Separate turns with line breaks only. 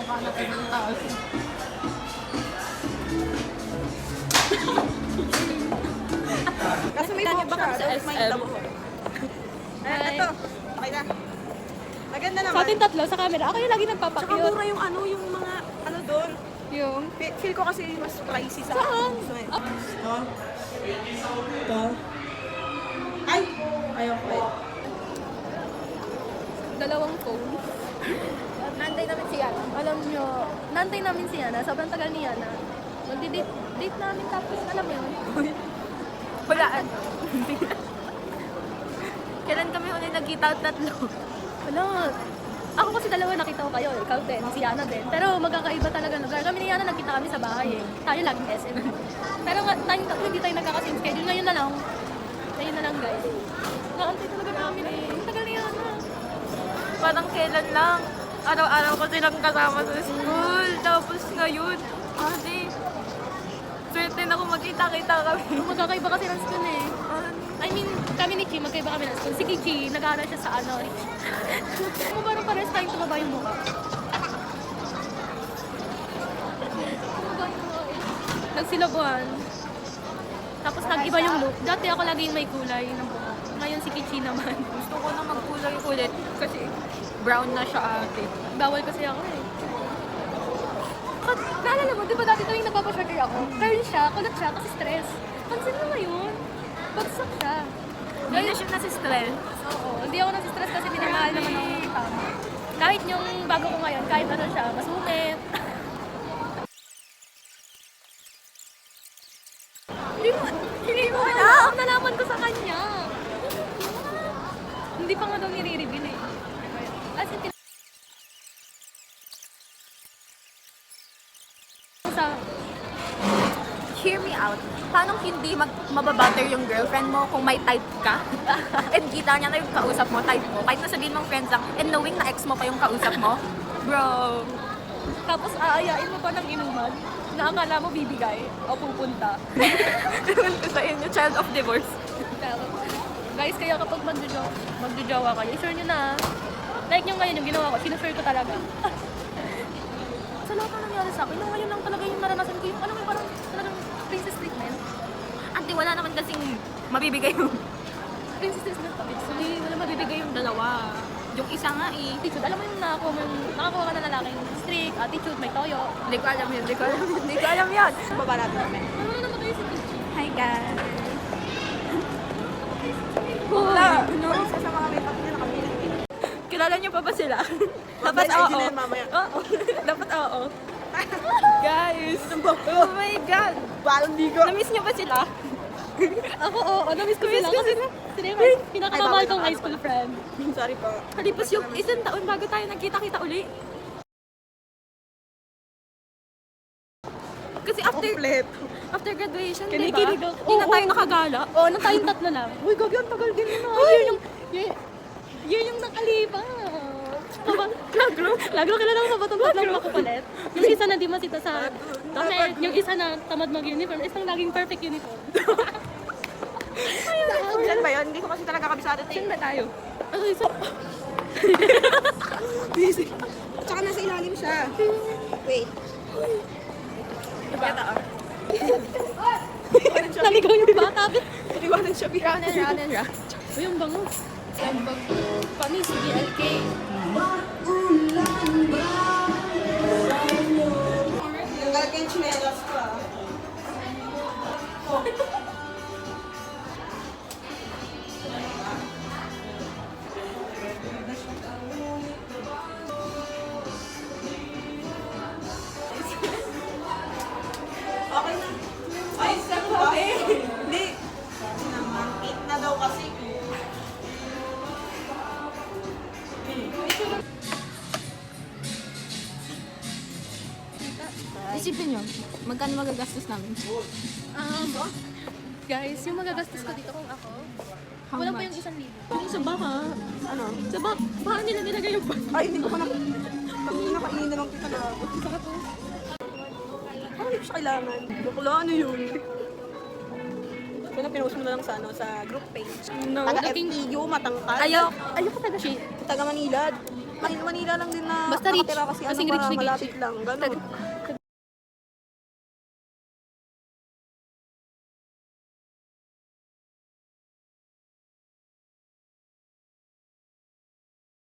mukha natin ng taas.
Kasi may buhok siya.
sa
Tapos may
SM.
tabo. Ito. Okay na. Maganda naman.
Sa ating tatlo, sa camera, ako yung lagi
Tsaka
nagpapakyut.
mura yung ano, yung mga ano doon.
Yung...
Feel ko kasi mas pricey sa
Saan?
Ito. Ito. Ay! Ayoko eh.
Dalawang phone. Nantay namin si Yana. Alam nyo, nantay namin si Yana. Sobrang tagal ni Yana. Magdi-date namin tapos, alam mo yun.
Walaan. Kailan kami ulit nagkita tatlo?
Wala. Ako kasi dalawa nakita ko kayo. Ikaw din, si Yana din. Pero magkakaiba talaga lugar. Kami ni Yana nagkita kami sa bahay eh. Tayo laging SM. Pero tayong tatlo hindi tayo nagkaka-same schedule. Ngayon na lang. Ngayon na lang guys. Naantay talaga namin eh. Ang tagal ni Yana.
Parang kailan lang. Araw-araw ko silang kasama sa school. Tapos ngayon, ate, swerte na kung magkita-kita kami.
Magkakaiba kasi ng school eh. I mean, kami ni Chi, magkaiba kami ng school. Si Chi, nag-aaral siya sa ano. Kung parang parehas tayong tumaba yung mukha. Nagsilabuhan. Tapos nag-iba yung look. Dati ako lagi yung may kulay ng buhok. Ngayon si Kichi naman.
Gusto ko na magkulay ulit kasi brown na siya ate.
Bawal kasi ako eh. Naalala mo, di ba dati tuwing nagpapashorter ako? Curl siya, kulat siya kasi stress. Pansin mo ngayon, bagsak siya.
Hindi na siya nasi-stress.
Oo, hindi ako nasi-stress kasi minamahal naman ako ng tama. Kahit yung bago ko ngayon, kahit ano siya, masungit. Hindi mo alam, nalaman ko sa kanya. Hindi pa nga daw nire-reveal eh. As in, sa
Hear me out. Paano hindi mababatter yung girlfriend mo kung may type ka? And kita niya na yung kausap mo, type mo. Kahit nasabihin mong friends lang, and knowing na ex mo pa yung kausap mo, bro.
tapos aayain mo pa ng inuman na akala mo bibigay o pupunta.
Ewan ko sa inyo, child of divorce.
Pero, guys, kaya kapag magjojowa kayo, i-share nyo na. Like nyo ngayon, yung ginawa ko, sinashare ko talaga. Sa lahat na nangyari sa akin, ngayon lang talaga yung naranasan ko yung, yung parang talagang princess treatment.
Ante, wala naman kasing mabibigay yung...
Princess treatment pa, actually, wala mabibigay yung dalawa.
Yung isa nga eh.
Attitude, alam mo yung nakakuha ka na lalaking strict, attitude, may toyo.
Hindi ko alam yun, hindi ko alam yun.
Baba natin namin.
Ano na naman kayo si Kichi?
Hi guys.
Wala. Isa sa mga makeup niya nakamilang.
Kilala niyo pa ba sila?
Dapat ID na yan mamaya.
Oo. Dapat oo. Guys. Oh my God.
Balong ligo.
Na-miss niyo ba sila?
Ako, oo, na-miss ko
Na-miss
sila.
ko
Kasi
sila.
sila yung pinakamamahal kong high school friend.
Sorry po.
Kalipas yung isang taon bago tayo nagkita-kita uli. Kasi after graduation, di ba?
Kinikilig ako.
Hindi na tayo nakagala.
Oo, nang tayong tatlo lang. Uy, gagi, ang tagal din yun. Year yung nakalipas. Lagro kilala ko ba itong tatlong makukulit? Yung isa na di masita sa damit, yung isa na tamad mag-uniform, isang laging perfect uniform.
Saan ba yun? Hindi ko kasi talaga kabisado.
Saan ba tayo? Okay, so...
Busy. Tsaka nasa ilalim siya. Wait.
Ito.
Naligaw yung bata.
Iwanan siya.
Round and round and round.
Uy, yung bango. Yung bango. Panis, BLK.
Ang galag yung chinelas ko ah. Okay na. Ay, step ba? Hindi. Kasi naman, 8 na daw kasi.
Isipin nyo, magkano magagastos namin?
Guys, yung magagastos ko dito kung ako,
How
wala pa
much?
yung 1,000.
Yung sa baka.
Ano?
Sa baka nila nilagay yung baka.
Ay, hindi ko pa na... Nakainin na lang kita na. Ano hindi ko siya kailangan? Bakla, ano yun? Kaya pinost mo na lang sa, sa group page.
No.
Taga FEU, matangkad.
Ayoko talaga siya.
Taga Manila. Manila lang din na
Basta rich.
nakatira kasi ano
Kasing rich
para
ni
malapit
Kichi.
lang. Ganun.